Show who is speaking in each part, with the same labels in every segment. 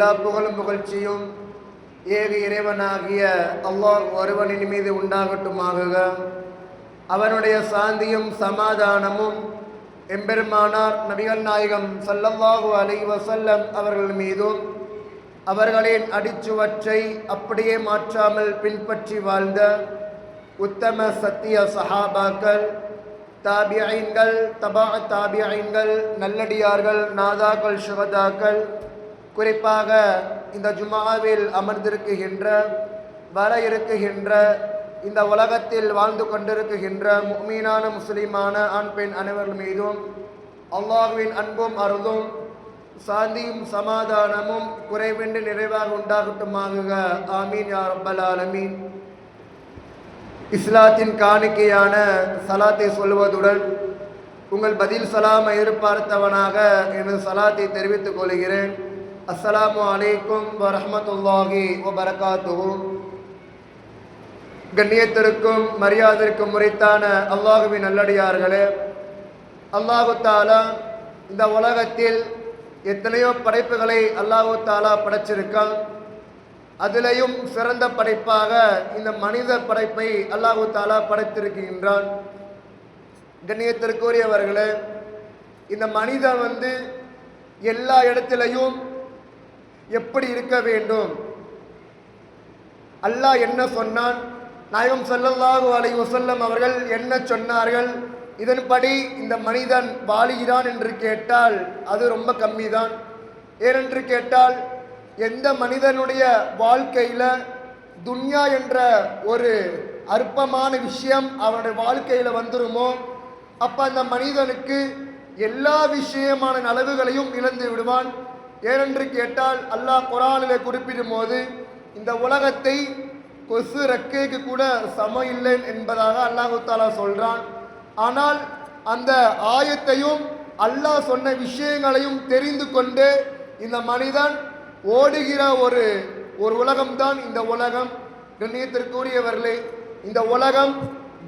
Speaker 1: எல்லா புகழும் புகழ்ச்சியும் ஏக இறைவனாகிய அல்லாஹ் ஒருவனின் மீது உண்டாகட்டுமாக. அவனுடைய சாந்தியும் சமாதானமும் எம்பெருமானார் நபிகள் நாயகம் ஸல்லல்லாஹு அலைஹி வஸல்லம் அவர்கள் மீதும் அவர்களின் அடிச்சுவற்றை அப்படியே மாற்றாமல் பின்பற்றி வாழ்ந்த உத்தம சத்திய சஹாபாக்கள், தாபியீன்கள், தபா தாபியீன்கள், நல்லடியார்கள், நாதாக்கள், ஷுஹதாக்கள், குறிப்பாக இந்த ஜுமாவில் அமர்ந்திருக்குகின்ற, வர இருக்குகின்ற, இந்த உலகத்தில் வாழ்ந்து கொண்டிருக்குகின்ற முஃமினான முஸ்லிமான ஆண் பெண் அனைவர்கள் மீதும் அல்லாஹ்வின் அன்பும் அருளும் சாந்தியும் சமாதானமும் குறைவின்றி நிறைவாக உண்டாகட்டுமாக. ஆமீன் யா ரப்பல் ஆலமீன். இஸ்லாத்தின் காணிக்கையான சலாத்தை சொல்வதுடன் உங்கள் பதில் சலாமை எதிர்பார்த்தவனாக எனது சலாத்தை தெரிவித்துக் கொள்கிறேன். அஸ்ஸலாமு அலைக்கும் வரஹ்மத்துல்லாஹி வபரகாத்துஹு. கண்ணியத்திற்கும் மரியாதைக்கும் முறைத்தான அல்லாஹுவின் நல்லடியார்களே, அல்லாஹு தாலா இந்த உலகத்தில் எத்தனையோ படைப்புகளை அல்லாஹு தாலா படைச்சிருக்கான். அதிலையும் சிறந்த படைப்பாக இந்த மனித படைப்பை அல்லாஹு தாலா படைத்திருக்கின்றான். கண்ணியத்திற்குரியவர்களே, இந்த மனிதன் எல்லா இடத்திலையும் எப்படி இருக்க வேண்டும், அல்லாஹ் என்ன சொன்னான், நாயகம் ஸல்லல்லாஹு அலைஹி வஸல்லம் அவர்கள் என்ன சொன்னார்கள், இதன்படி இந்த மனிதன் வாழுகிறான் என்று கேட்டால் அது ரொம்ப கம்மி தான். ஏனென்று கேட்டால் எந்த மனிதனுடைய வாழ்க்கையில் துன்யா என்ற ஒரு அற்பமான விஷயம் அவனுடைய வாழ்க்கையில் வந்துருமோ, அப்போ அந்த மனிதனுக்கு எல்லா விஷயமான நலவுகளையும் இழந்து விடுவான். ஏனென்று கேட்டால் அல்லாஹ் குர்ஆனிலே குறிப்பிடும் போது இந்த உலகத்தை கொசு ரெக்கைக்கு கூட சம இல்லை என்பதாக அல்லாஹு தாலா சொல்றான். ஆனால் அந்த ஆயத்தையும் அல்லாஹ் சொன்ன விஷயங்களையும் தெரிந்து கொண்டு இந்த மனிதன் ஓடுகிற ஒரு உலகம்தான் இந்த உலகம். கண்ணியத்திற்குரியவர்களே, இந்த உலகம்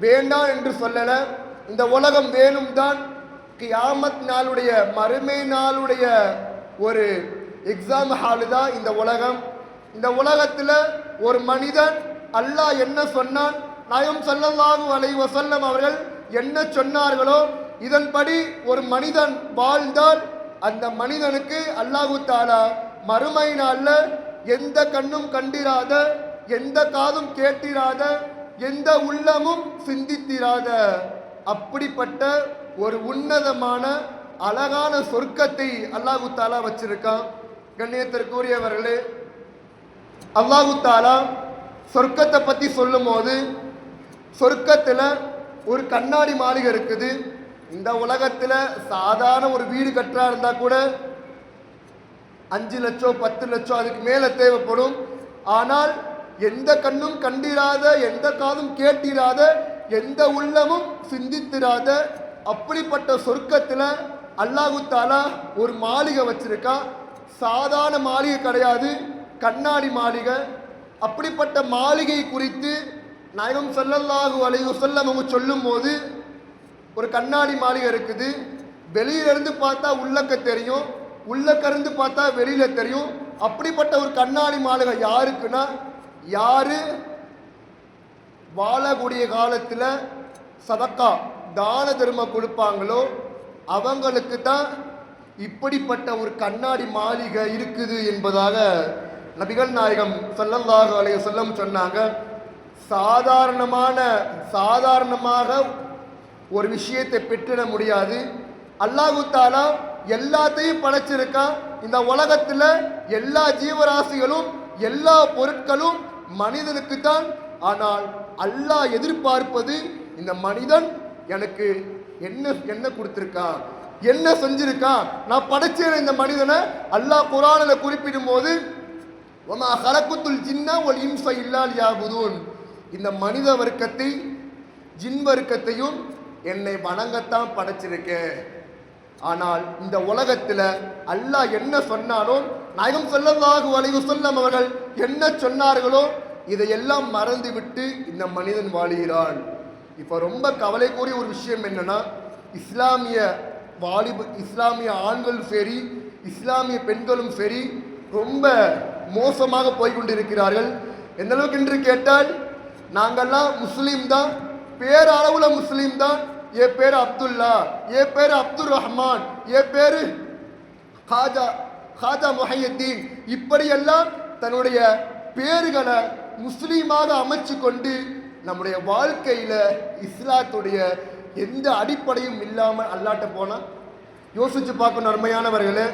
Speaker 1: வேண்டாம் என்று சொல்லல, இந்த உலகம் வேணும் தான். கியாமத் நாளுடைய மறுமை நாளுடைய ஒரு எக்ஸாம் ஹாலு தான் இந்த உலகம். இந்த உலகத்தில் ஒரு மனிதன் அல்லாஹ் என்ன சொன்னான், நாயகம் ஸல்லல்லாஹு அலைஹி வஸல்லம் அவர்கள் என்ன சொன்னார்களோ இதன்படி ஒரு மனிதன் வாழ்ந்தால் அந்த மனிதனுக்கு அல்லாஹு தாலா மறுமை நாளில் எந்த கண்ணும் கண்டிராத, எந்த காதும் கேட்டிராத, எந்த உள்ளமும் சிந்தித்திராத அப்படிப்பட்ட ஒரு உன்னதமான அழகான சொர்க்கத்தை அல்லாஹு தாலா வச்சிருக்கான். கண்ணியத்திற்குரியவர்களே, அல்லாஹு தாலா சொர்க்கத்தை பற்றி சொல்லும் போது சொர்க்கத்தில் ஒரு கண்ணாடி மாளிகை இருக்குது. இந்த உலகத்தில் சாதாரண ஒரு வீடு கட்டுறா இருந்தால் கூட 5 லட்சம் 10 லட்சம் அதுக்கு மேலே தேவைப்படும். ஆனால் எந்த கண்ணும் கண்டிராத, எந்த காதும் கேட்டிராத, எந்த உள்ளமும் சிந்தித்திராத அப்படிப்பட்ட சொர்க்கத்தில் அல்லாஹு தாலா ஒரு மாளிகை வச்சிருக்கான். சாதாரண மாளிகை கிடையாது, கண்ணாடி மாளிகை. அப்படிப்பட்ட மாளிகை குறித்து நாயகம் ஸல்லல்லாஹு அலைஹி வஸல்லம் அவங்க சொல்லும் போது, ஒரு கண்ணாடி மாளிகை இருக்குது, வெளியிலிருந்து பார்த்தா உள்ளக்க தெரியும், உள்ளக்கருந்து பார்த்தா வெளியில தெரியும். அப்படிப்பட்ட ஒரு கண்ணாடி மாளிகை யாருக்குன்னா, யாரு வாழக்கூடிய காலத்தில் சதக்கா தான தர்மம் கொடுப்பாங்களோ அவங்களுக்கு தான் இப்படிப்பட்ட ஒரு கண்ணாடி மாளிகை இருக்குது என்பதாக நபிகள் நாயகம் ஸல்லல்லாஹு அலைஹி வஸல்லம் சொன்னாங்க. சாதாரணமாக ஒரு விஷயத்தை பெற்றிட முடியாது. அல்லாஹு தாலா எல்லாத்தையும் படைச்சிருக்கான். இந்த உலகத்தில் எல்லா ஜீவராசிகளும் எல்லா பொருட்களும் மனிதனுக்கு தான். ஆனால் அல்லாஹ் எதிர்பார்ப்பது இந்த மனிதன் எனக்கு என்ன கொடுத்திருக்கான், என்ன செஞ்சிருக்கான், நான் படைச்சேன் இந்த மனிதனை. அல்லாஹ் குர்ஆனில் குறிப்பிடும் போது வமா ஹலக்குத்துல் ஜின்ன வல் இன்ஸ இல்லா லியஅபுதூன், இந்த மனித வர்க்கத்தை ஜின் வர்க்கத்தையும் என்னை வணங்கத்தான் படைச்சிருக்கேன். ஆனால் இந்த உலகத்தில் அல்லாஹ் என்ன சொன்னாலும், நாயகம் ஸல்லல்லாஹு அலைஹி வஸல்லம் அவர்கள் என்ன சொன்னார்களோ இதையெல்லாம் மறந்துவிட்டு இந்த மனிதன் வாழுகிறான். இப்போ ரொம்ப கவலைக்குரிய ஒரு விஷயம் என்னன்னா, இஸ்லாமிய ஆண்களும் சரி, இஸ்லாமிய பெண்களும் சரி, ரொம்ப மோசமாக போய்கொண்டிருக்கிறார்கள். எந்த அளவுக்கு என்று கேட்டால், நாங்கள்லாம் முஸ்லீம் தான், பேரளவுல முஸ்லீம் தான். என் பேர் அப்துல்லா, என் பேர் அப்துல் ரஹ்மான், என் பேரு ஹாஜா முஹையத்தீன், இப்படியெல்லாம் தன்னுடைய பேர்களை முஸ்லீமாக அமைச்சு கொண்டு நம்முடைய வாழ்க்கையில இஸ்லாத்துடைய எந்த அடிப்படையும் இல்லாமல் அல்லாட்ட போனா யோசிச்சு பார்க்கணும். அருமையானவர்களே,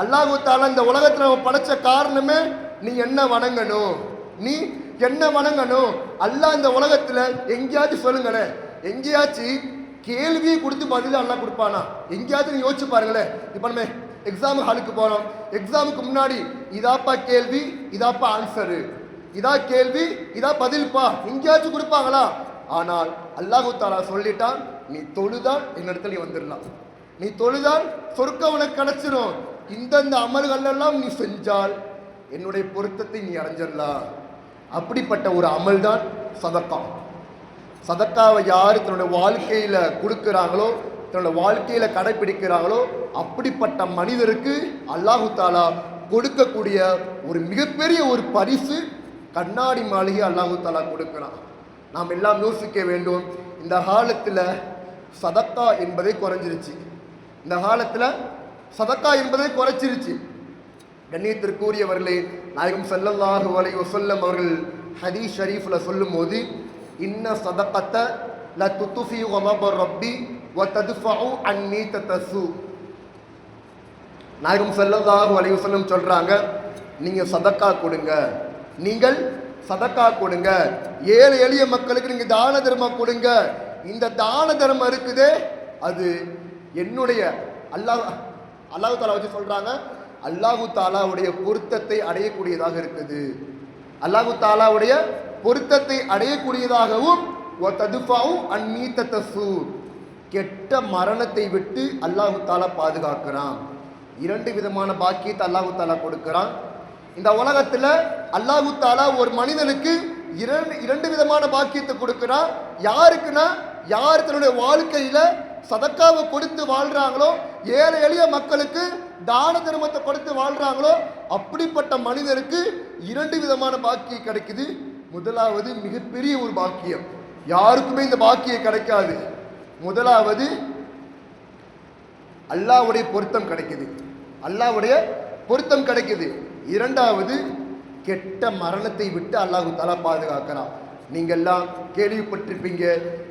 Speaker 1: அல்லாஹ் தஆலா இந்த உலகத்தில் நம்ம படைச்ச காரணமே நீ என்ன வணங்கணும், நீ என்ன வணங்கணும். அல்லாஹ் இந்த உலகத்தில் எங்கேயாச்சும் சொல்லுங்களேன், எங்கேயாச்சும் கேள்வியை கொடுத்து பதில் அல்லாஹ் கொடுப்பானா? எங்கேயாச்சும் நீ யோசிச்சு பாருங்களேன். இப்போ நம்ம எக்ஸாம் ஹாலுக்கு போறோம், எக்ஸாமுக்கு முன்னாடி இதாப்பா கேள்வி, இதாப்பா ஆன்சரு, இதா கேள்வி, இதா பதில்பா, எங்கேயாச்சும் கொடுப்பாங்களா? ஆனால் அல்லாஹு தஆலா சொல்லிட்டான், நீ தொழுதால் என்னிடத்துல நீ வந்துடலாம், நீ தொழுதால் சொர்க்கம் உனக்கு கிடைச்சிடும், இந்தந்த அமல்கள் எல்லாம் நீ செஞ்சால் என்னுடைய பொருத்தத்தை நீ அடைஞ்சிடலாம். அப்படிப்பட்ட ஒரு அமல் தான் சதக்கா. சதக்காவை யார் தன்னுடைய வாழ்க்கையில கொடுக்கிறாங்களோ, தன்னுடைய வாழ்க்கையில கடைபிடிக்கிறாங்களோ, அப்படிப்பட்ட மனிதருக்கு அல்லாஹு தஆலா கொடுக்கக்கூடிய ஒரு மிகப்பெரிய ஒரு பரிசு கண்ணாடி மாளிகை அல்லாஹு தஆலா கொடுக்கிறான். நாம் எல்லாம் யோசிக்க வேண்டும். இந்த காலத்தில் சதக்கா என்பதை குறைஞ்சிருச்சு. இந்த காலத்தில் சதக்கா என்பதை குறைச்சிருச்சு. கண்ணியத்திற்குரியவர்களே, நாயகம் ஸல்லல்லாஹு அலைஹி வஸல்லம் அவர்கள் ஹதீஸ் ஷரீஃப்ல சொல்லும் போது, இன்ன சதக்கத்த ல துத்ஃபி கலப ரப்பி வ தத்ஃபஉ அன்னி ததசு. நாயகம் ஸல்லல்லாஹு அலைஹி வஸல்லம் சொல்றாங்க, நீங்க சதக்கா கொடுங்க, நீங்கள் சதக்கா கொடுங்க, ஏழை எளிய மக்களுக்கு நீங்க தான தர்மம் கொடுங்க. இந்த தான தர்மம் இருக்குதே, அது என்னுடைய அல்லாஹ் தஆலா வச்சு சொல்றாங்க, அல்லாஹு தாலாவுடைய பொருத்தத்தை அடையக்கூடியதாக இருக்குது. அல்லாஹு தாலாவுடைய பொருத்தத்தை அடையக்கூடியதாகவும் கெட்ட மரணத்தை விட்டு அல்லாஹு தாலா பாதுகாக்கிறான். இரண்டு விதமான பாக்கியத்தை அல்லாஹு தாலா கொடுக்கிறான். இந்த உலகத்துல அல்லாஹு தாலா ஒரு மனிதனுக்கு இரண்டு விதமான பாக்கியத்தை கொடுக்கிறான். யாருக்குன்னா, யார் தன்னுடைய வாழ்க்கையில சதக்காவை கொடுத்து வாழ்றாங்களோ, ஏழை எளிய மக்களுக்கு தான தர்மத்தை கொடுத்து வாழ்றாங்களோ, அப்படிப்பட்ட மனிதருக்கு இரண்டு விதமான பாக்கியம் கிடைக்குது. முதலாவது மிகப்பெரிய ஒரு பாக்கியம், யாருக்குமே இந்த பாக்கியம் கிடைக்காது. முதலாவது அல்லாஹ்வுடைய பொருத்தம் கிடைக்குது, அல்லாஹ்வுடைய பொருத்தம் கிடைக்குது. இரண்டாவது கெட்ட மரணத்தை விட்டு அல்லாஹு தஆலா பாதுகாக்கிறான். நீங்கள்லாம் கேள்விப்பட்டிருப்பீங்க,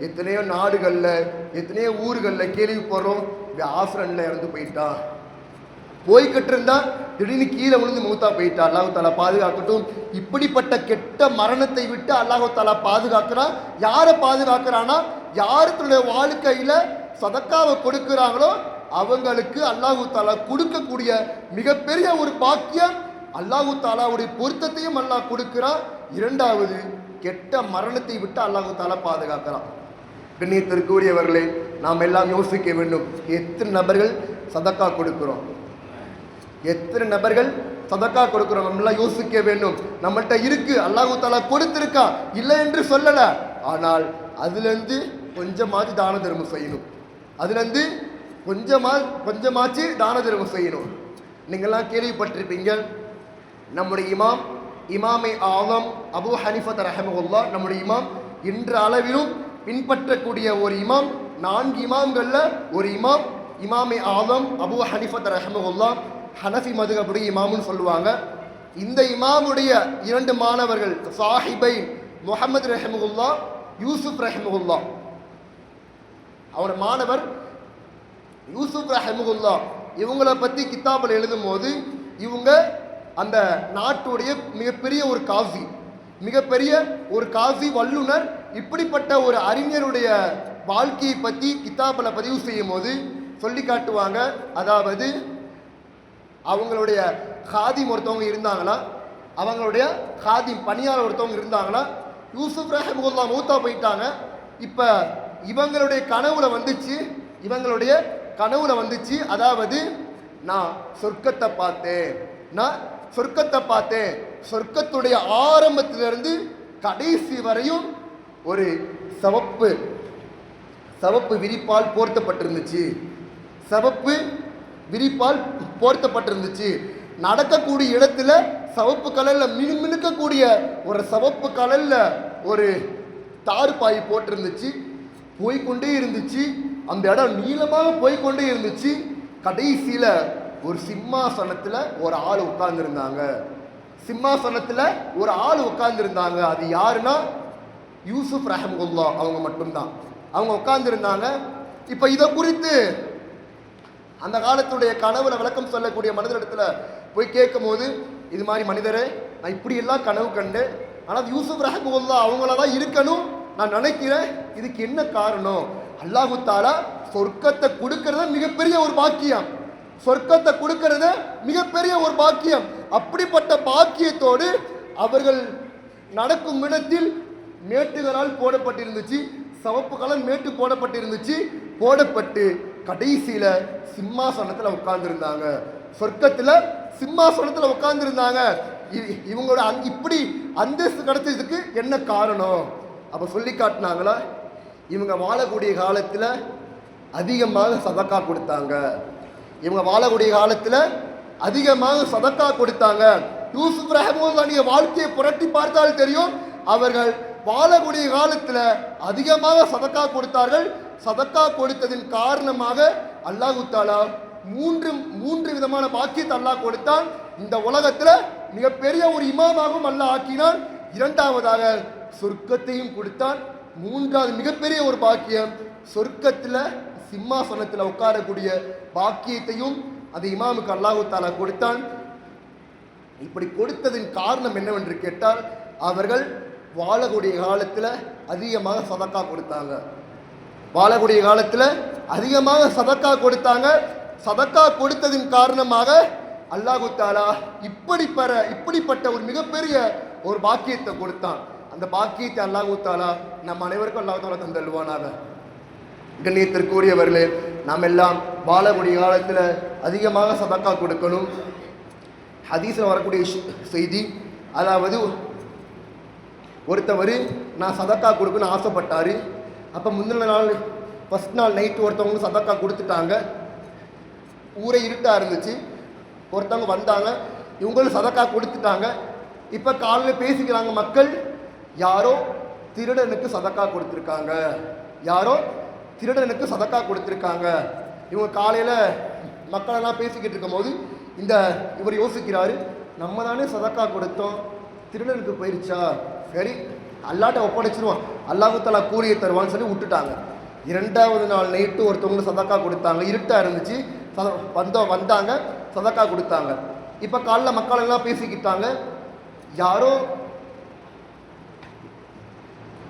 Speaker 1: எத்தனையோ நாடுகளில் எத்தனையோ ஊர்களில் கேள்விப்படுறோம், ஆசிரன்ல இறந்து போயிட்டான், போய்கிட்டு இருந்தா திடீர்னு கீழே விழுந்து மூத்தா போயிட்டா. அல்லாஹு தஆலா பாதுகாக்கட்டும். இப்படிப்பட்ட கெட்ட மரணத்தை விட்டு அல்லாஹு தஆலா பாதுகாக்கிறான். யாரை பாதுகாக்கிறானா, யாரு தன்னுடைய வாழ்க்கையில சதக்காவை கொடுக்கிறாங்களோ அவங்களுக்கு அல்லாஹு தஆலா கொடுக்கக்கூடிய மிகப்பெரிய ஒரு பாக்கியம், அல்லாஹு தஆலாவுடைய பொருத்தத்தையும் அல்லாஹ் கொடுக்கிறான். இரண்டாவது கெட்ட மரணத்தை விட்டு அல்லாஹு தஆலா பாதுகாக்கிறான். கண்ணியத்திற்குரியவர்களே, நாம் எல்லாம் யோசிக்க வேண்டும். எத்தனை நபர்கள் சதக்கா கொடுக்கிறோம், எத்தனை நபர்கள் சதக்கா கொடுக்கிறோம், நம்மளாம் யோசிக்க வேண்டும். நம்மள்கிட்ட இருக்கு, அல்லாஹு தஆலா கொடுத்திருக்கா, இல்லை என்று சொல்லல. ஆனால் அதுலேருந்து கொஞ்சமாச்சு தான தர்மம் செய்யணும், அதுலேருந்து கொஞ்சமாச்சு தான தர்மம் செய்யணும். நீங்கள்லாம் கேள்விப்பட்டிருப்பீங்க, நம்முடைய இமாமே ஆலம் அபு ஹனீஃபா ரஹ்மஹுல்லாஹ், நம்முடைய இமாம் இன்ற அளவிலும் பின்பற்றக்கூடிய ஒரு இமாம், 4 இமாம்கள்ல ஒரு இமாம், இமாமே ஆலம் அபு ஹனீஃபா ரஹ்மஹுல்லாஹ், ஹனஃபி மதுஹபுடைய இமாமுன்னு சொல்லுவாங்க. இந்த இமாமுடைய 2 மாணவர்கள் சாஹிபை முஹம்மது ரஹ்மஹுல்லாஹ், யூசுப் ரஹ்மஹுல்லாஹ், அவரோட மாணவர் யூசுப் ரஹ்மஹுல்லாஹ், இவங்களை பற்றி கிதாபில் எழுதும் போது இவங்க அந்த நாட்டுடைய மிகப்பெரிய ஒரு காசி, மிகப்பெரிய ஒரு காசி வல்லுனர். இப்படிப்பட்ட ஒரு அறிஞருடைய வாழ்க்கையை பற்றி கிதாபில் பதிவு செய்யும் போது சொல்லி காட்டுவாங்க. அதாவது அவங்களுடைய ஹாதிம் ஒருத்தவங்க இருந்தாங்களா, அவங்களுடைய ஹாதிம் பணியாளர் ஒருத்தவங்க இருந்தாங்களா. யூசுப் ரஹ்மஹுல்லாஹ் மூத்தா போயிட்டாங்க. இப்போ இவங்களுடைய கனவுல வந்துச்சு, அதாவது நான் சொர்க்கத்தை பார்த்தேன், சொர்க்கத்துடைய ஆரம்பத்திலிருந்து கடைசி வரையும் ஒரு சிவப்பு விரிப்பால் போர்த்தப்பட்டிருந்துச்சு, நடக்கக்கூடிய இடத்துல சிவப்பு கலர்ல மினுமினுக்கக்கூடிய ஒரு சிவப்பு கலர்ல ஒரு தார்பாய் போட்டிருந்துச்சு. போய்கொண்டே இருந்துச்சு. அந்த இடம் நீளமாக போய்கொண்டே இருந்துச்சு. கடைசியில ஒரு சிம்மாசனத்துல ஒரு ஆள் உட்கார்ந்துருந்தாங்க. சிம்மாசனத்துல ஒரு ஆள் உட்கார்ந்துருந்தாங்க. அது யாருன்னா யூசுப் ரஹ்மத்துல்லா அவங்க மட்டும்தான். அவங்க உட்கார்ந்துருந்தாங்க. இப்ப இதை குறித்து அந்த காலத்துடைய கனவுல விளக்கம் சொல்லக்கூடிய மனிதரிடத்துல போய் கேட்கும் போது, இது மாதிரி மனிதரே, நான் இப்படி எல்லாம் கனவு கண்டேன், ஆனால் யூசுப் ரஹ்மத்துல்லா அவங்களதான் இருக்கணும் நான் நினைக்கிறேன். இதுக்கு என்ன காரணம்? அல்லாஹு தாலா சொர்க்கத்தை கொடுக்கறது மிகப்பெரிய ஒரு பாக்கியம். சொர்க்கத்தை கொடுக்கறது மிகப்பெரிய ஒரு பாக்கியம். அப்படிப்பட்ட பாக்கியத்தோடு அவர்கள் நடக்கும் இடத்தில் மேட்டுகளால் போடப்பட்டிருந்துச்சு. சிவப்பு கலர் மேட்டு போடப்பட்டிருந்துச்சு. போடப்பட்டு கடைசியில சிம்மாசனத்துல உட்கார்ந்துருந்தாங்க. சொர்க்கத்துல சிம்மாசனத்துல உட்கார்ந்துருந்தாங்க. இவங்களோட இப்படி அந்தஸ்து கிடைச்சதுக்கு என்ன காரணம்? அப்ப சொல்லி காட்டினாங்களா, இவங்க வாழக்கூடிய காலத்துல அதிகமாக சதக்கா கொடுத்தாங்க. இவங்க வாழக்கூடிய காலத்துல அதிகமாக சதக்கா கொடுத்தாங்க. யூசுப் ரஹ்மத்துல்லாஹி வாழ்க்கையை புரட்டி பார்த்தால் தெரியும், அவர்கள் வாழக்கூடிய காலத்துல அதிகமாக சதக்கா கொடுத்தார்கள். சதக்கா கொடுத்ததின் காரணமாக அல்லாஹு தாலா மூன்று விதமான பாக்கியத்தை அல்லாஹ் கொடுத்தான். இந்த உலகத்துல மிகப்பெரிய ஒரு இமாமாகவும் அல்லாஹ் ஆக்கினான். இரண்டாவதாக சொர்க்கத்தையும் கொடுத்தான். மூன்றாவது மிகப்பெரிய ஒரு பாக்கியம், சொர்க்கத்துல சிம்மாசனத்துல உட்காரக்கூடிய பாக்கியத்தையும் அது இமாமுக்கு அல்லாஹு தாலா கொடுத்தான். இப்படி கொடுத்ததின் காரணம் என்னவென்று கேட்டால், அவர்கள் வாழக்கூடிய காலத்துல அதிகமாக சதக்கா கொடுத்தாங்க. வாழக்கூடிய காலத்துல அதிகமாக சதக்கா கொடுத்தாங்க. சதக்கா கொடுத்ததின் காரணமாக அல்லாஹு தாலா இப்படிப்பட்ட ஒரு மிகப்பெரிய ஒரு பாக்கியத்தை கொடுத்தான். அந்த பாக்கியத்தை அல்லாஹு தாலா நம் அனைவருக்கும் அல்லாஹு தாலா தந்தல்வானாக. கண்ணியத்திற்குரியவர்களே, நாம் எல்லாம் வாழக்கூடிய காலத்துல அதிகமாக சதக்கா கொடுக்கணும். ஹதீஸ்ல வரக்கூடிய செய்தி, அதாவது ஒருத்தவர் நான் சதக்கா கொடுக்கணும்னு ஆசைப்பட்டாரு. அப்போ முந்தின நாள் ஃபர்ஸ்ட் நாள் நைட்டு ஒருத்தவங்க சதக்கா கொடுத்துட்டாங்க. ஊரே இருட்டா இருந்துச்சு. ஒருத்தவங்க வந்தாங்க, இவங்களும் சதக்கா கொடுத்துட்டாங்க. இப்போ காலையில் பேசிக்கிறாங்க மக்கள், யாரோ திருடனுக்கு சதக்கா கொடுத்துருக்காங்க, யாரோ திருடனுக்கு சதக்கா கொடுத்துருக்காங்க. இவங்க காலையில் மக்களெல்லாம் பேசிக்கிட்டு இருக்கும் போது இவர் யோசிக்கிறாரு, நம்ம தானே சதக்கா கொடுத்தோம், திருடனுக்கு போயிருச்சா, சரி அல்லாட்ட ஒப்படைச்சிருவான், அல்லாஹு தஆலா கூலியை தருவான்னு சொல்லி விட்டுட்டாங்க. இரண்டாவது நாள் நைட்டு ஒருத்தவங்க சதக்கா கொடுத்தாங்க. இருட்டா இருந்துச்சு. வந்தாங்க சதக்கா கொடுத்தாங்க. இப்போ காலைல மக்கள் எல்லாம் பேசிக்கிட்டாங்க, யாரோ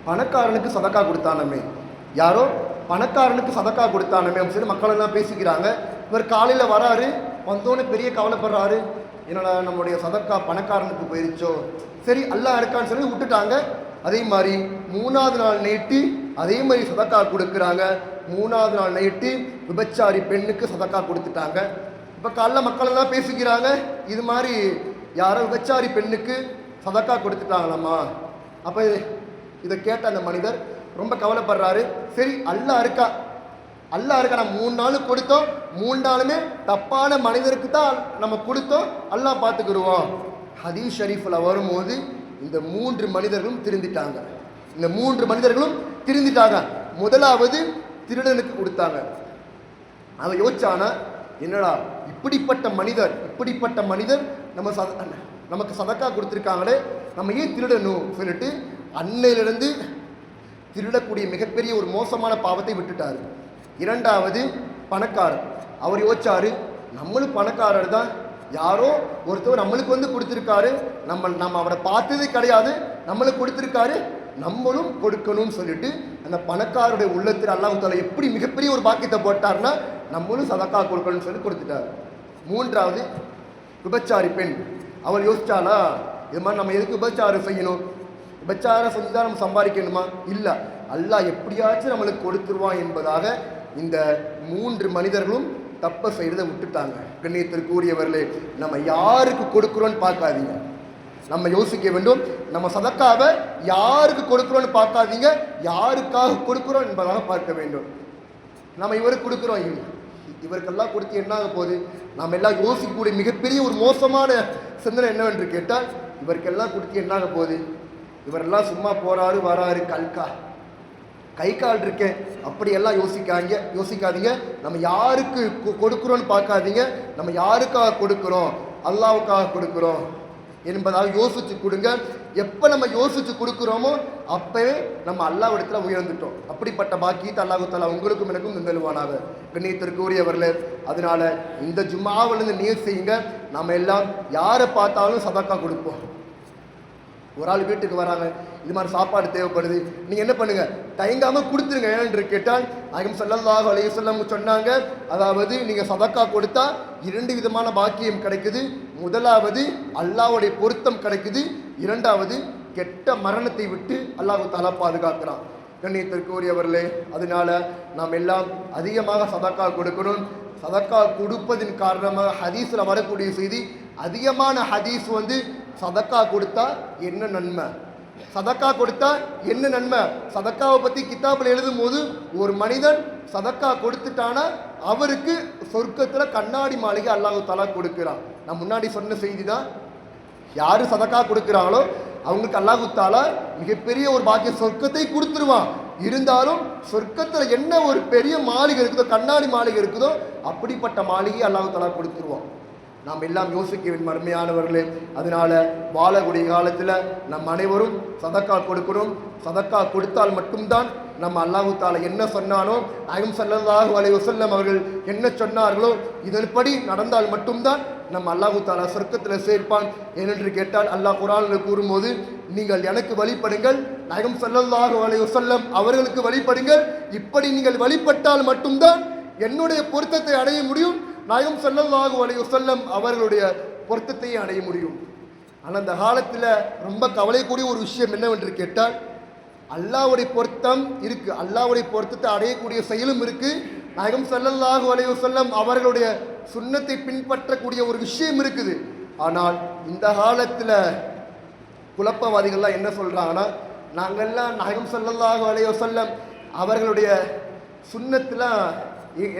Speaker 1: பணக்காரனுக்கு சதக்கா கொடுத்தானமே, யாரோ பணக்காரனுக்கு சதக்கா கொடுத்தானமே அப்படின்னு சொல்லி மக்கள் எல்லாம் பேசிக்கிறாங்க. இவர் காலையில் வராரு, வந்தோன்னு பெரிய கவலைப்படுறாரு, என்னடா நம்முடைய சதக்கா பணக்காரனுக்கு போயிருச்சோ, சரி அல்லாஹ் இருக்கான்னு சொல்லி விட்டுட்டாங்க. அதே மாதிரி மூணாவது நாள் நைட்டு அதே மாதிரி சதக்கா கொடுக்குறாங்க. மூணாவது நாள் நைட்டு விபச்சாரி பெண்ணுக்கு சதக்கா கொடுத்துட்டாங்க. இப்போ காலைல மக்கள் எல்லாம் பேசிக்கிறாங்க, இது மாதிரி யாரோ விபச்சாரி பெண்ணுக்கு சதக்கா கொடுத்துட்டாங்களாம்மா. அப்போ இதை கேட்ட அந்த மனிதர் ரொம்ப கவலைப்படுறாரு. சரி அல்லாஹ் இருக்கா, அல்லாஹ் இருக்கா, நம்ம 3 நாள் கொடுத்தோம், 3 நாளுமே தப்பான மனிதருக்கு தான் நம்ம கொடுத்தோம், அல்லாஹ் பார்த்துக்கிடுவோம். ஹதீஸ் ஷரீஃபில் வரும்போது இந்த 3 மனிதர்களும் திருந்திட்டாங்க. இந்த 3 மனிதர்களும் திருந்திட்டாங்க. முதலாவது திருடனுக்கு கொடுத்தாங்க. அவன் யோசிச்சானா, என்னடா இப்படிப்பட்ட மனிதர் நமக்கு சதக்கா கொடுத்துருக்காங்களே, நம்ம ஏன் திருடணும் சொல்லிட்டு அன்னையிலிருந்து திருடக்கூடிய மிகப்பெரிய ஒரு மோசமான பாவத்தை விட்டுட்டாரு. இரண்டாவது பணக்காரர், அவர் யோசிச்சாரு, நம்மளும் பணக்காரர் தான், யாரோ ஒருத்தவர் நம்மளுக்கு வந்து கொடுத்துருக்காரு, நம்ம அவரை பார்த்ததே கிடையாது, நம்மளுக்கு கொடுத்துருக்காரு, நம்மளும் கொடுக்கணும்னு சொல்லிட்டு அந்த பணக்காரருடைய உள்ளத்தில் அல்லாஹ் தஆலா எப்படி மிகப்பெரிய ஒரு பாக்கியத்தை போட்டார்னா, நம்மளும் சதக்கா கொடுக்கணும்னு சொல்லி கொடுத்துட்டாரு. மூன்றாவது விபச்சாரி பெண், அவள் யோசிச்சாலா, இது மாதிரி நம்ம எதுக்கு விபச்சாரம் செய்யணும், விபச்சாரம் செஞ்சு தான் நம்ம சம்பாதிக்கணுமா, இல்லை அல்லாஹ் எப்படியாச்சும் நம்மளுக்கு கொடுத்துருவான் என்பதாக இந்த 3 மனிதர்களும் தப்ப செய்யறதை விட்டுட்டாங்க. கண்ணியத்திற்குரியவர்களே, நம்ம யாருக்கு கொடுக்குறோன்னு பார்க்காதீங்க, நம்ம யோசிக்க வேண்டும். நம்ம சதக்காவை யாருக்கு கொடுக்குறோன்னு பார்க்காதீங்க, யாருக்காக கொடுக்குறோம் என்பதாக பார்க்க வேண்டும். நம்ம இவருக்கு கொடுக்குறோம், இவருக்கெல்லாம் கொடுத்து என்ன ஆக போகுது? நாம் எல்லாம் யோசிக்கக்கூடிய மிகப்பெரிய ஒரு மோசமான சிந்தனை என்னவென்று கேட்டால், இவருக்கெல்லாம் கொடுத்து என்ன ஆக போகுது? இவரெல்லாம் சும்மா போறாரு வராரு, கை கால் இருக்கேன் அப்படியெல்லாம் யோசிக்காதீங்க. நம்ம யாருக்கு கொடுக்குறோன்னு பார்க்காதீங்க. நம்ம யாருக்காக கொடுக்குறோம்? அல்லாவுக்காக கொடுக்குறோம் என்பதாக யோசிச்சு கொடுங்க. எப்போ நம்ம யோசிச்சு கொடுக்குறோமோ அப்பவே நம்ம அல்லாஹ் இடத்துல உயர்ந்துட்டோம். அப்படிப்பட்ட பாக்கியத்தை அல்லாஹ் தஆலா உங்களுக்கும் எனக்கும் தந்தல்வானாக. கண்ணியத்திற்கு உரியவர்களே, அதனால இந்த ஜும்மாவிலிருந்து நீர் செய்யுங்க. நம்ம எல்லாம் யாரை பார்த்தாலும் சதக்கா கொடுப்போம். ஒரு ஆள் வீட்டுக்கு வராங்க, இது மாதிரி சாப்பாடு தேவைப்படுது, நீங்கள் என்ன பண்ணுங்க, தயங்காமல் கொடுத்துருங்க. ஏனென்று கேட்டால் நாயகம் ஸல்லல்லாஹு அலைஹி வஸல்லம் சொன்னாங்க, அதாவது நீங்கள் சதக்கா கொடுத்தா 2 விதமான பாக்கியம் கிடைக்குது. முதலாவது அல்லாஹ்வுடைய பொருத்தம் கிடைக்குது, இரண்டாவது கெட்ட மரணத்தை விட்டு அல்லாஹ் தஆலா பாதுகாக்கிறான். கண்ணியத்திற்கு உரியவர்களே, அதனால நாம் எல்லாம் அதிகமாக சதக்கா கொடுக்கணும். சதக்கா கொடுப்பதின் காரணமாக ஹதீஸில் வரக்கூடிய செய்தி, அதிகமான ஹதீஸ் சதக்கா கொடுத்தா என்ன நன்மை, சதக்கா கொடுத்தா என்ன நன்மை. சதக்காவை பற்றி கிதாபில் எழுதும் போது ஒரு மனிதன் சதக்கா கொடுத்துட்டானா அவருக்கு சொர்க்கத்தில் கண்ணாடி மாளிகை அல்லாஹ் தஆலா கொடுக்கிறான். நான் முன்னாடி சொன்ன செய்தி தான். யாரு சதக்கா கொடுக்குறாங்களோ அவங்களுக்கு அல்லாஹ் தஆலா மிகப்பெரிய ஒரு பாக்கிய சொர்க்கத்தை கொடுத்துருவான். இருந்தாலும் சொர்க்கத்தில் என்ன ஒரு பெரிய மாளிகை இருக்குதோ, கண்ணாடி மாளிகை இருக்குதோ, அப்படிப்பட்ட மாளிகை அல்லாஹ் தஆலா கொடுத்துருவான். நாம் எல்லாம் யோசிக்க வேண்டும் அருமையானவர்களே. அதனால வாழக்கூடிய காலத்தில் நம் அனைவரும் சதக்கா கொடுக்கணும். சதக்கா கொடுத்தால் மட்டும்தான் நம்ம அல்லாஹ் தஆலா என்ன சொன்னானோ, நாயகம் ஸல்லல்லாஹு அலைஹி வஸல்லம் அவர்கள் என்ன சொன்னார்களோ இதன்படி நடந்தால் மட்டும்தான் நம்ம அல்லாஹ் தஆலா சொர்க்கத்தில் சேர்ப்பான். ஏனென்று கேட்டால் அல்லாஹ் குர்ஆனில் கூறும்போது, நீங்கள் எனக்கு வழிபடுங்கள், நாயகம் ஸல்லல்லாஹு அலைஹி வஸல்லம் அவர்களுக்கு வழிபடுங்கள். இப்படி நீங்கள் வழிபட்டால் மட்டும்தான் என்னுடைய பொருத்தத்தை அடைய முடியும், நாயகம் ஸல்லல்லாஹு அலைஹி வஸல்லம் அவர்களுடைய பொருத்தத்தை அடைய முடியும். ஆனால் அந்த காலத்தில் ரொம்ப கவலைக்கூடிய ஒரு விஷயம் என்னவென்று கேட்டால், அல்லாஹ்வுடைய பொருத்தம் இருக்கு, அல்லாஹ்வுடைய பொருத்தத்தை அடையக்கூடிய செயலும் இருக்கு, நாயகம் ஸல்லல்லாஹு அலைஹி வஸல்லம் அவர்களுடைய சுன்னத்தை பின்பற்றக்கூடிய ஒரு விஷயம் இருக்குது. ஆனால் இந்த காலத்தில் குழப்பவாதிகள்லாம் என்ன சொல்றாங்கன்னா, நாங்கள்லாம் நாயகம் ஸல்லல்லாஹு அலைஹி வஸல்லம் அவர்களுடைய சுன்னத்தில்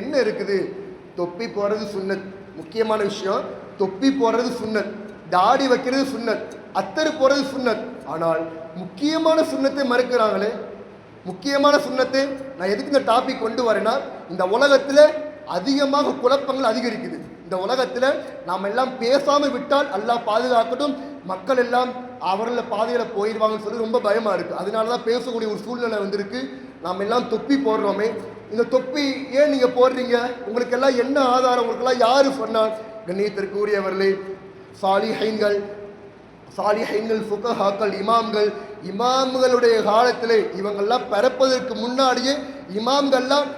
Speaker 1: என்ன இருக்குது, தொப்பி போடுறது சுன்னத், முக்கியமான விஷயம், தொப்பி போடுறது சுன்னத், தாடி வைக்கிறது சுன்னத், அத்தரு போடுறது சுன்னத். ஆனால் முக்கியமான சுன்னத்தை மறுக்கிறாங்களே. முக்கியமான சுன்னத்தை நான் எதுக்கு இந்த டாபிக் கொண்டு வரேன்னா, இந்த உலகத்தில் அதிகமாக குழப்பங்கள் அதிகரிக்குது. இந்த உலகத்தில் நாம் எல்லாம் பேசாமல் விட்டால் அல்லாஹ் பாதுகாக்கட்டும், மக்கள் எல்லாம் அவர்கள பாதையில் போயிடுவாங்கன்னு சொல்லி ரொம்ப பயமாக இருக்குது. அதனால தான் பேசக்கூடிய ஒரு சூழ்நிலை வந்திருக்கு. நாம் எல்லாம் தொப்பி போடுறோமே, இந்த தொப்பி ஏன் நீங்கள் போடுறீங்க, உங்களுக்கு எல்லாம் என்ன ஆதாரம், உங்களுக்கெல்லாம் யார் சொன்னார்? கண்ணியத்திற்கு உரியவர்களே, சாலிஹைன்கள் ஃபுகஹாக்கள், இமாம்களுடைய காலத்தில் இவங்கெல்லாம் பிறப்பதற்கு முன்னாடியே இமாம்கள்லாம்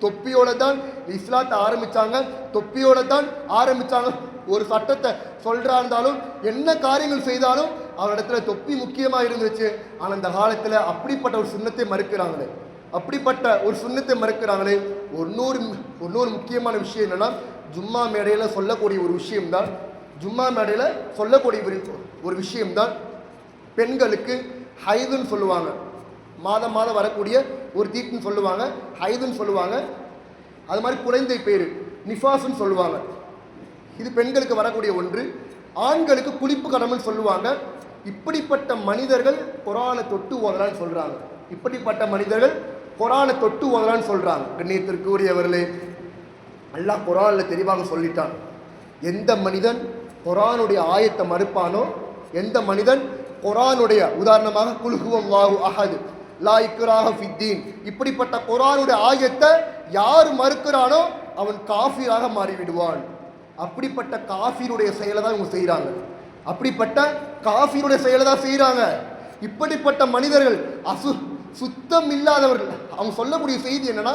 Speaker 1: தொப்பியோட தான் இஸ்லாத்தை ஆரம்பித்தாங்க, தொப்பியோட தான் ஆரம்பித்தாங்க. ஒரு சட்டத்தை சொல்கிறா இருந்தாலும் என்ன காரியங்கள் செய்தாலும் அவரிடத்துல தொப்பி முக்கியமாக இருந்துச்சு. ஆனால் அந்த காலத்தில் அப்படிப்பட்ட ஒரு சுன்னத்தை மறுக்கிறாங்களே, அப்படிப்பட்ட ஒரு சுன்னத்தை மறுக்கிறாங்களே. இன்னொரு முக்கியமான விஷயம் என்னன்னா, ஜும்மா மேடையில் சொல்லக்கூடிய ஒரு விஷயம்தான், ஜும்மா மேடையில் சொல்லக்கூடிய ஒரு விஷயம்தான் பெண்களுக்கு ஹைதுன்னு சொல்லுவாங்க. மாதம் வரக்கூடிய ஒரு தீட்டுன்னு சொல்லுவாங்க, ஹைதுன்னு சொல்லுவாங்க. அது மாதிரி குழந்தை பேர் நிஃபாஸ்ன்னு சொல்லுவாங்க. இது பெண்களுக்கு வரக்கூடிய ஒன்று. ஆண்களுக்கு குளிப்பு கடமைன்னு சொல்லுவாங்க. இப்படிப்பட்ட மனிதர்கள் குர்ஆனை தொட்டு ஓதலான்னு சொல்றாங்க. இப்படிப்பட்ட மனிதர்கள் குர்ஆனை தொட்டு ஓதலான்னு சொல்றாங்க. கண்ணியத்திற்கு உரியவர்களே, அல்லாஹ் குர்ஆனில் தெளிவாக சொல்லிட்டான், எந்த மனிதன் குர்ஆனுடைய ஆயத்தை மறுப்பானோ, எந்த மனிதன் குர்ஆனுடைய, உதாரணமாக குல் ஹுவல்லாஹு அஹத் லா இக்ராஹ ஃபித்தீன், இப்படிப்பட்ட குர்ஆனுடைய ஆயத்தை யார் மறுக்கிறானோ அவன் காஃபிராக மாறிவிடுவான். அப்படிப்பட்ட காஃபிருடைய செயலை தான் இவங்க செய்கிறாங்க. அப்படிப்பட்ட காஃபிருடைய செயலை தான் செய்கிறாங்க. இப்படிப்பட்ட மனிதர்கள் சுத்தம் இல்லாதவர்கள். அவங்க சொல்லக்கூடிய செய்தி என்னன்னா,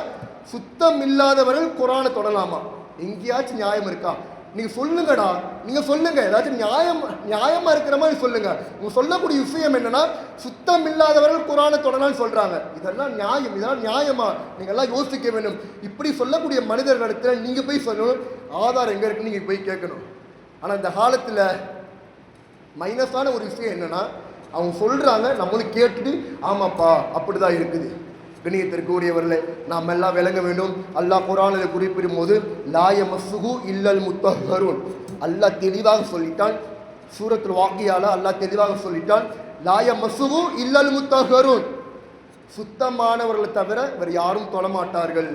Speaker 1: சுத்தம் இல்லாதவர்கள் குர்ஆனை தொடலாமா? எங்கேயாச்சும் நியாயம் இருக்கா? நீங்கள் சொல்லுங்கடா, நீங்கள் சொல்லுங்க, ஏதாச்சும் நியாயமாக இருக்கிற மாதிரி சொல்லுங்க. உங்க சொல்லக்கூடிய விஷயம் என்னன்னா, சுத்தம் இல்லாதவர்கள் குர்ஆனை தொடலான்னு சொல்றாங்க. இதெல்லாம் நியாயம்? இதெல்லாம் நியாயமா? நீங்க எல்லாம் யோசிக்க வேண்டும். இப்படி சொல்லக்கூடிய மனிதர்களிடத்தில் நீங்க போய் சொல்லணும், ஆதாரம் எங்க இருக்குன்னு நீங்க போய் கேட்கணும். ஆனால் இந்த காலத்தில் மைனஸான ஒரு விஷயம் என்னன்னா, அவங்க சொல்றாங்க, நம்மளும் கேட்டுட்டு ஆமாப்பா அப்படிதான் இருக்குது, கண்ணியத்திற்குரியவர்களே, நாம் எல்லாம் விளங்க வேண்டும். அல்லாஹ் குர்ஆனில் குறிப்பிடும் போது லா யமஸ்ஸுஹு இல்லல் முத்தஹ்ஹரூன், அல்லாஹ் தெளிவாக சொல்லிட்டான். சூரத்துல் வாக்கியால அல்லாஹ் தெளிவாக சொல்லிட்டான், லா யமஸ்ஸுஹு இல்லல் முத்தஹ்ஹரூன், சுத்தமானவர்களை தவிர வேறு யாரும் தொடமாட்டார்கள்.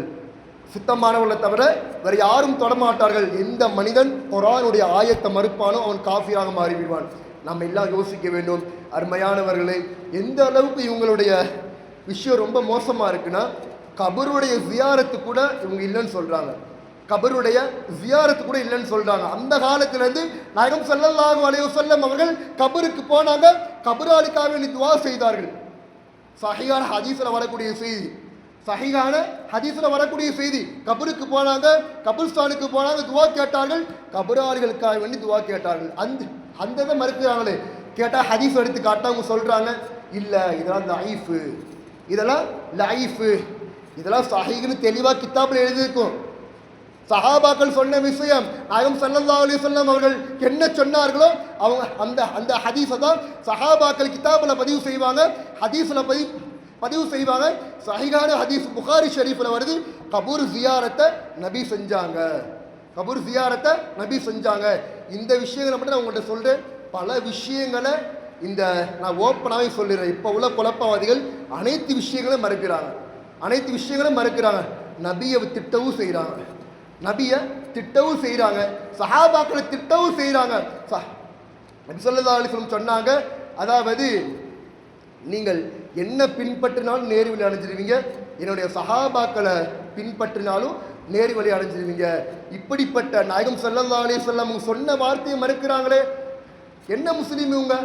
Speaker 1: சுத்தமானவர்களை தவிர வேறு யாரும் தொடமாட்டார்கள். எந்த மனிதன் குர்ஆனுடைய ஆயத்தை மறுப்பானோ அவன் காஃபியாக மாறிவிடுவான். நாம் எல்லாம் யோசிக்க வேண்டும். அருமையானவர்களே, எந்த அளவுக்கு இவங்களுடைய விஷயம் ரொம்ப மோசமாக இருக்குன்னா, கபருடைய ஜியாரத்து கூட இவங்க இல்லைன்னு சொல்கிறாங்க. கபருடைய ஜியாரத்து கூட இல்லைன்னு சொல்கிறாங்க. அந்த காலத்திலேருந்து நாயகம் ஸல்லல்லாஹு அலைஹி வஸல்லம் அவர்கள் கபருக்கு போனாங்க, கபராளிக்காக வேண்டி துவா செய்தார்கள். சஹீஹான ஹதீஸில் வரக்கூடிய செய்தி, சஹீஹான ஹதீஸில் வரக்கூடிய செய்தி. கபருக்கு போனாங்க, கபிர்ஸ்தானுக்கு போனாங்க, துவா கேட்டார்கள், கபராளிகளுக்காக வேண்டி துவா கேட்டார்கள். அந்த இதை மறுக்கிறாங்களே. கேட்டால் ஹதீஸ் எடுத்து காட்ட அவங்க சொல்கிறாங்க, இல்லை இதெல்லாம் லைஃபு, இதெல்லாம் லைஃபு, இதெல்லாம் சஹீஹ்னு தெளிவாக கித்தாபில் எழுதியிருக்கும். சஹாபாக்கள் சொன்ன விஷயம், நாயகம் ஸல்லல்லாஹு அலைஹி வஸல்லம் அவர்கள் என்ன சொன்னார்களோ அவங்க அந்த அந்த ஹதீஸை தான் சஹாபாக்கள் கித்தாபில் பதிவு செய்வாங்க, ஹதீஸில் பதிவு செய்வாங்க. சஹீஹான ஹதீஸ் புகாரி ஷரீஃபில் வருது, கபூர் ஜியாரத்தை நபி செஞ்சாங்க, கபூர் ஜியாரத்தை நபி செஞ்சாங்க. இந்த விஷயங்களை மட்டும் நான் உங்கள்கிட்ட சொல்கிறேன். பல விஷயங்களை இந்த நான் ஓப்பனாகவே சொல்லிடுறேன். இப்போ உள்ள குழப்பவாதிகள் அனைத்து விஷயங்களும் மறுக்கிறாங்க, அனைத்து விஷயங்களும் மறுக்கிறாங்க. நபியை திட்டவும் செய்கிறாங்க, நபியை திட்டவும் செய்கிறாங்க, சஹாபாக்களை திட்டவும் செய்கிறாங்க. நபி ஸல்லல்லாஹு அலைஹி வஸல்லம் சொன்னாங்க, அதாவது நீங்கள் என்ன பின்பற்றினாலும் நேர் வழி அடைஞ்சிருவீங்க, என்னுடைய சஹாபாக்களை பின்பற்றினாலும் நேர் வழி அடைஞ்சிருவீங்க. இப்படிப்பட்ட நாயகம் ஸல்லல்லாஹு அலைஹி வஸல்லம் சொன்ன வார்த்தையை மறுக்கிறாங்களே, என்ன முஸ்லீம் இவங்க?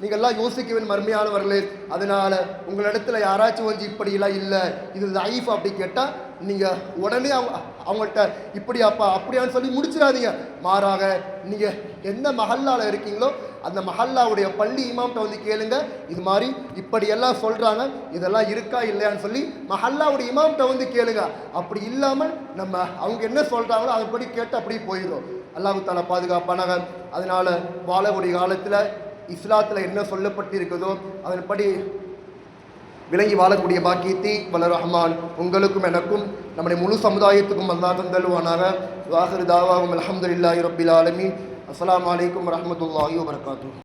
Speaker 1: நீங்கள்லாம் யோசிக்க வேண்டும் மர்மையானவர்களே. அதனால் உங்களிடத்துல யாராச்சும் வந்து இப்படிலாம் இல்லை, இது லைஃப் அப்படி கேட்டால் நீங்கள் உடனே அவங்கள்ட்ட இப்படியாப்பா அப்படியான்னு சொல்லி முடிச்சிடாதீங்க. மாறாக நீங்கள் எந்த மஹல்லாவில் இருக்கீங்களோ அந்த மஹல்லாவுடைய பள்ளி இமாம்கிட்ட வந்து கேளுங்க, இது மாதிரி இப்படியெல்லாம் சொல்கிறாங்க, இதெல்லாம் இருக்கா இல்லையான்னு சொல்லி மஹல்லாவுடைய இமாம்கிட்ட வந்து கேளுங்க. அப்படி இல்லாமல் நம்ம அவங்க என்ன சொல்கிறாங்களோ அதைப்படி கேட்டு அப்படியே போயிடும். அல்லாஹ் தஆலா பாதுகாப்பானாக. அதனால் வாழக்கூடிய காலத்தில் இஸ்லாத்தில் என்ன சொல்லப்பட்டிருக்குதோ அதன்படி விளங்கி வாழக்கூடிய பாக்கியத்தை வல்ல ரஹ்மான் உங்களுக்கும் எனக்கும் நம்முடைய முழு சமுதாயத்துக்கும் அல்லாஹ் தந்தல்வானாக. வாஹிரு தாவாஹும் அல்ஹம்துலில்லாஹி ரப்பில் ஆலமீன். அஸ்ஸலாமு அலைக்கும் வரஹ்மத்துல்லாஹி வபரகாத்துஹு.